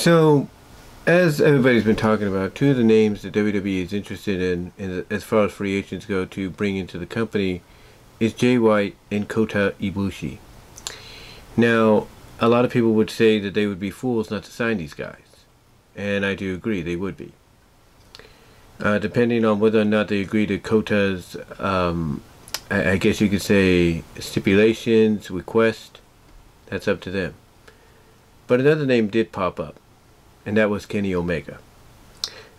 So, as everybody's been talking about, two of the names that WWE is interested in as far as free agents go to bring into the company is Jay White and Kota Ibushi. Now, a lot of people would say that they would be fools not to sign these guys. And I do agree, they would be. Depending on whether or not they agree to Kota's, I guess you could say, stipulations, request, that's up to them. But another name did pop up, and that was Kenny Omega.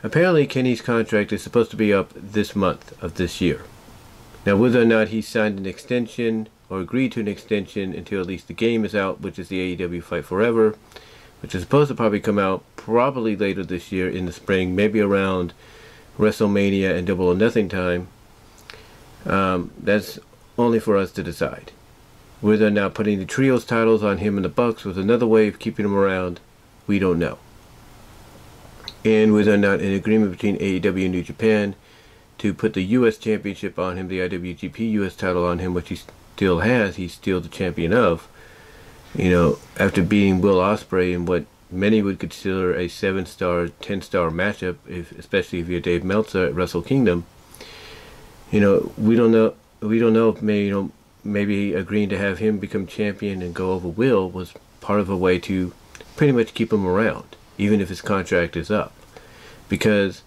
Apparently, Kenny's contract is supposed to be up this month of this year. Now, whether or not he signed an extension or agreed to an extension until at least the game is out, which is the AEW Fight Forever, which is supposed to probably come out probably later this year in the spring, maybe around WrestleMania and Double or Nothing time. That's only for us to decide. Whether or not putting the trios titles on him and the Bucks was another way of keeping him around, we don't know. And whether or not an agreement between AEW and New Japan to put the U.S. Championship on him, the IWGP U.S. title on him, which he still has, he's still the champion of, you know, after beating Will Ospreay in what many would consider a 7-star, 10-star matchup, especially if you're Dave Meltzer at Wrestle Kingdom. You know, we don't know if maybe agreeing to have him become champion and go over Will was part of a way to pretty much keep him around, even if his contract is up. Because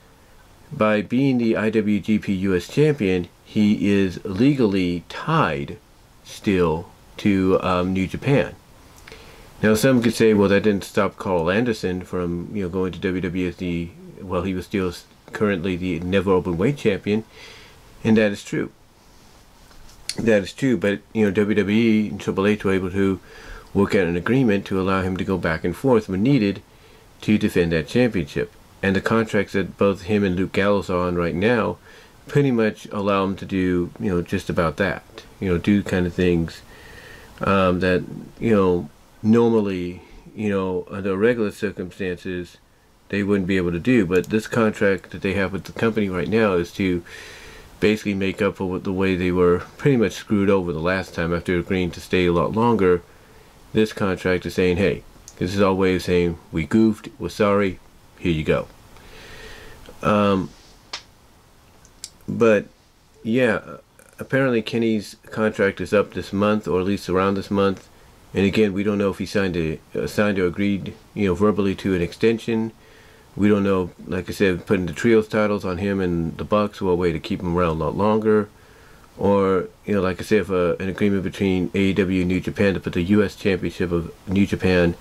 by being the IWGP US champion, he is legally tied still to New Japan. Now, some could say, well, that didn't stop Carl Anderson from, going to WWE as he was still currently the never open weight champion, and that is true. That is true, but WWE and Triple H were able to work out an agreement to allow him to go back and forth when needed to defend that championship. And the contracts that both him and Luke Gallows are on right now pretty much allow him to do, just about that. Do kind of things that, normally, under regular circumstances, they wouldn't be able to do. But this contract that they have with the company right now is to basically make up for the way they were pretty much screwed over the last time after agreeing to stay a lot longer. This contract is saying, hey, this is our way of saying we goofed, we're sorry, here you go. But yeah, apparently Kenny's contract is up this month, or at least around this month. And again, we don't know if he signed or agreed, verbally to an extension. We don't know, like I said, putting the trios titles on him and the Bucks were a way to keep him around a lot longer. Or, like I said, if an agreement between AEW and New Japan to put the U.S. Championship of New Japan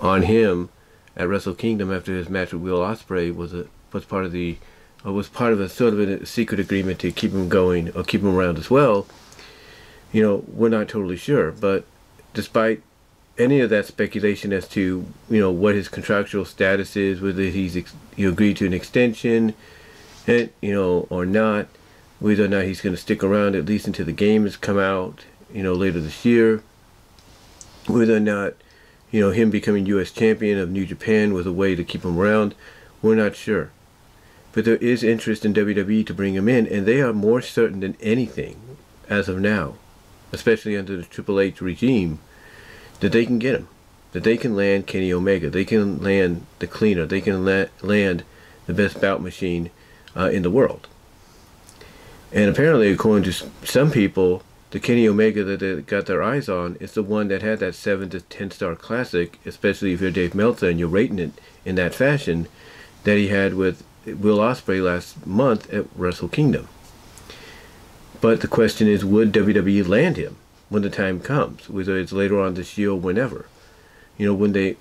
on him at Wrestle Kingdom after his match with Will Ospreay was part of a sort of a secret agreement to keep him going or keep him around as well. We're not totally sure, but despite any of that speculation as to what his contractual status is, whether he's agreed to an extension, and or not, whether or not he's going to stick around at least until the game has come out, later this year, whether or not him becoming U.S. champion of New Japan was a way to keep him around, we're not sure. But there is interest in WWE to bring him in, and they are more certain than anything as of now, especially under the Triple H regime, that they can get him, that they can land Kenny Omega, they can land the cleaner, they can land the best bout machine in the world. And apparently, according to some people, the Kenny Omega that they got their eyes on is the one that had that 7 to 10-star classic, especially if you're Dave Meltzer and you're rating it in that fashion, that he had with Will Ospreay last month at Wrestle Kingdom. But the question is, would WWE land him when the time comes, whether it's later on this year or whenever? Will they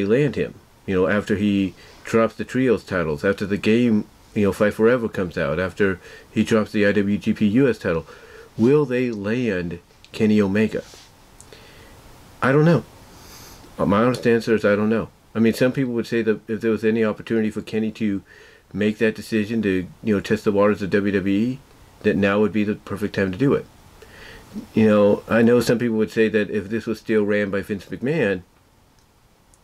land him? After he drops the trios titles, after the game, Fight Forever comes out, after he drops the IWGP US title, will they land Kenny Omega? I don't know. My honest answer is I don't know. I mean, some people would say that if there was any opportunity for Kenny to make that decision to, test the waters of WWE, that now would be the perfect time to do it. I know some people would say that if this was still ran by Vince McMahon,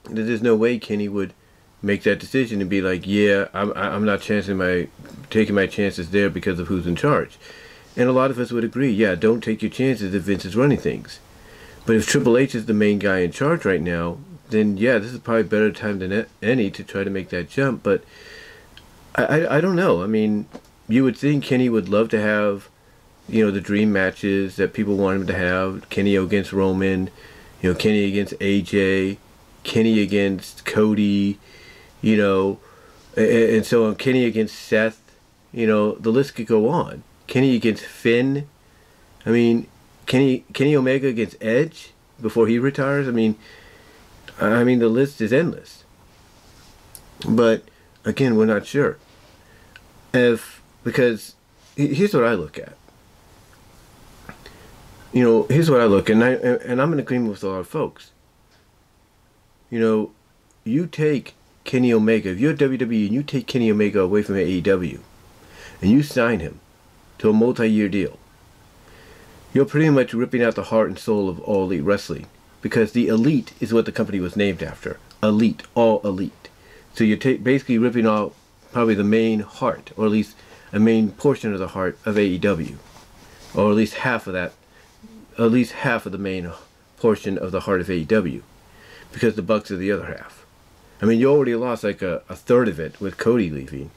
that there's no way Kenny would make that decision and be like, yeah, I'm not taking my chances there because of who's in charge. And a lot of us would agree, yeah, don't take your chances if Vince is running things. But if Triple H is the main guy in charge right now, then yeah, this is probably a better time than any to try to make that jump. But I don't know. I mean, you would think Kenny would love to have, you know, the dream matches that people want him to have. Kenny against Roman, you know, Kenny against AJ, Kenny against Cody, you know, and so on. Kenny against Seth, you know, the list could go on. Kenny against Finn. I mean, Kenny Omega against Edge before he retires. I mean, the list is endless. But again, we're not sure. Because here's what I look at. You know, here's what I look at, and I'm in agreement with a lot of folks. You know, you take Kenny Omega, if you're WWE and you take Kenny Omega away from AEW, and you sign him to a multi-year deal, you're pretty much ripping out the heart and soul of All Elite Wrestling, because the Elite is what the company was named after. Elite, all elite. So you're basically ripping out probably the main heart, or at least a main portion of the heart of AEW, or at least half of that, at least half of the main portion of the heart of AEW, because the Bucks are the other half. I mean, you already lost like a third of it with Cody leaving.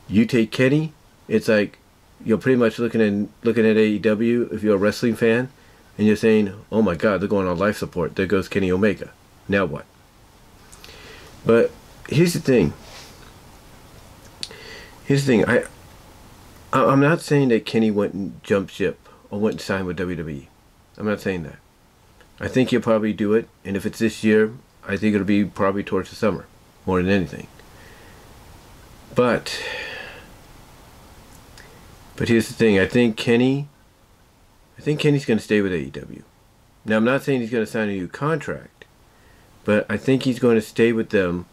You take Kenny, it's like you're pretty much looking at AEW if you're a wrestling fan, and you're saying, oh my God, they're going on life support. There goes Kenny Omega. Now what? But here's the thing. I'm not saying that Kenny went and jumped ship or went and signed with WWE. I'm not saying that. I think he'll probably do it, and if it's this year, I think it'll be probably towards the summer, more than anything. But here's the thing. I think Kenny's going to stay with AEW. Now, I'm not saying he's going to sign a new contract, but I think he's going to stay with them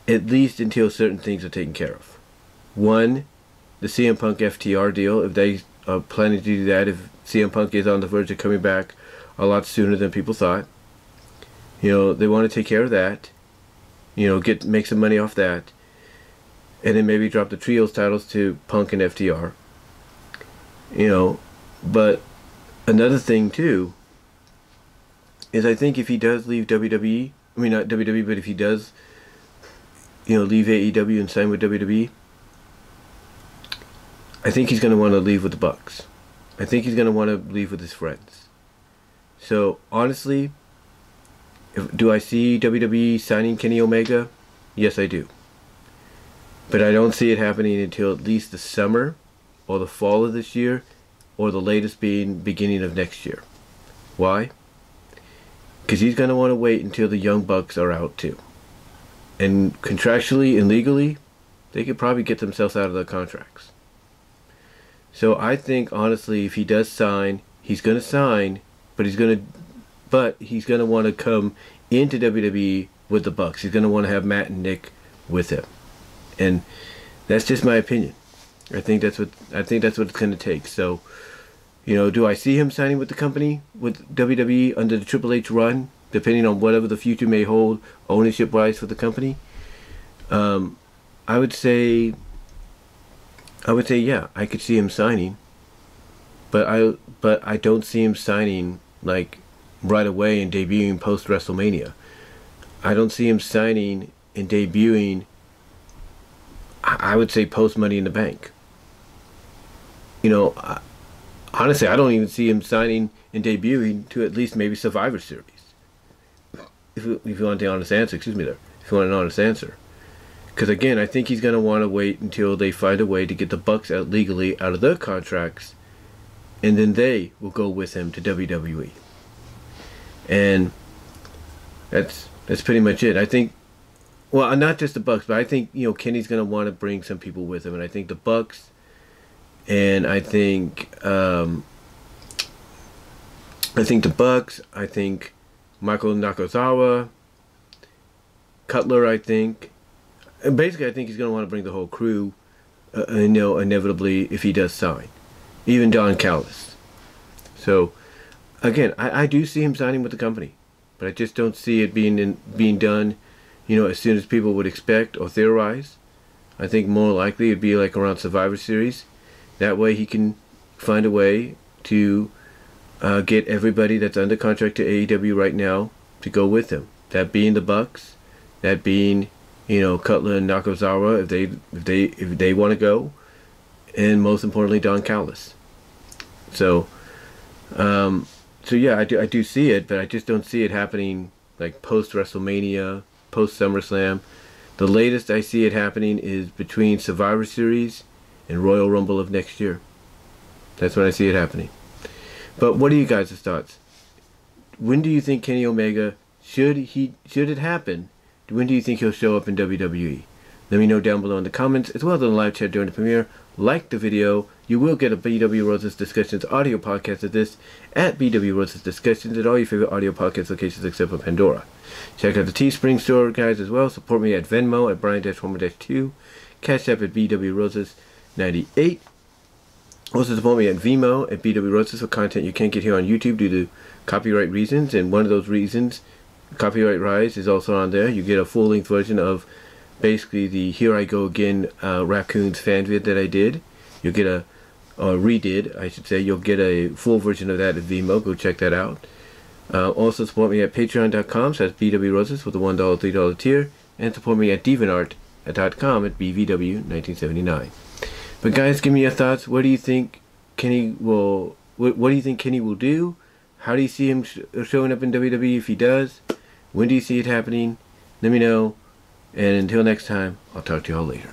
at least until certain things are taken care of. One, the CM Punk FTR deal, if they are planning to do that, if CM Punk is on the verge of coming back a lot sooner than people thought, you know, they want to take care of that, you know, make some money off that, and then maybe drop the trios titles to Punk and FTR, you know. But another thing too is I think if he does leave WWE, I mean not WWE, but if he does, you know, leave AEW and sign with WWE, I think he's going to want to leave with the Bucks. I think he's going to want to leave with his friends. So honestly, do I see WWE signing Kenny Omega? Yes, I do. But I don't see it happening until at least the summer or the fall of this year, or the latest being beginning of next year. Why? Because he's going to want to wait until the Young Bucks are out too. And contractually and legally, they could probably get themselves out of their contracts. So I think honestly, if he does sign, he's going to sign, but he's going to want to come into WWE with the Bucks. He's going to want to have Matt and Nick with him. And that's just my opinion. I think that's what it's going to take. So, you know, do I see him signing with the company, with WWE under the Triple H run, depending on whatever the future may hold ownership-wise for the company? I would say yeah, I could see him signing. But I don't see him signing like right away and debuting post WrestleMania. I don't see him signing and debuting, I would say, post Money in the Bank. You know, honestly, I don't even see him signing and debuting to at least maybe Survivor Series. If you want the honest answer, excuse me there. If you want an honest answer. Because again, I think he's going to want to wait until they find a way to get the Bucks out legally out of their contracts, and then they will go with him to WWE. And that's pretty much it. I think, well, not just the Bucks, but I think, you know, Kenny's going to want to bring some people with him, and I think the Bucks, and I think the Bucks, I think Michael Nakazawa, Cutler, I think. And basically, I think he's going to want to bring the whole crew, you know, inevitably, if he does sign. Even Don Callis. So, again, I do see him signing with the company. But I just don't see it being done, you know, as soon as people would expect or theorize. I think more likely it'd be like around Survivor Series. That way he can find a way to get everybody that's under contract to AEW right now to go with him. That being the Bucks, that being, you know, Cutler and Nakazawa if they want to go, and most importantly Don Callis. So yeah, I do see it, but I just don't see it happening like post WrestleMania, post SummerSlam. The latest I see it happening is between Survivor Series and Royal Rumble of next year. That's when I see it happening. But what are you guys' thoughts? When do you think Kenny Omega, should it happen, when do you think he'll show up in WWE? Let me know down below in the comments, as well as in the live chat during the premiere. Like the video. You will get a BW Roses Discussions audio podcast of this at BW Roses Discussions at all your favorite audio podcast locations except for Pandora. Check out the Teespring store, guys, as well. Support me at Venmo at Brian-Homer-2. Cash App at BW Roses 98. Also support me at VENMO at BW Roses for content you can't get here on YouTube due to copyright reasons. And one of those reasons, Copyright Rise, is also on there. You get a full-length version of basically the Here I Go Again Raccoons fan vid that I did. You'll get a redid, I should say. You'll get a full version of that at Venmo. Go check that out. Also support me at patreon.com /BW Roses with the $1, $3 tier, and support me at deviantart.com at BVW1979. But guys, give me your thoughts. What do you think Kenny will? What do you think Kenny will do? How do you see him showing up in WWE if he does? When do you see it happening? Let me know. And until next time, I'll talk to y'all later.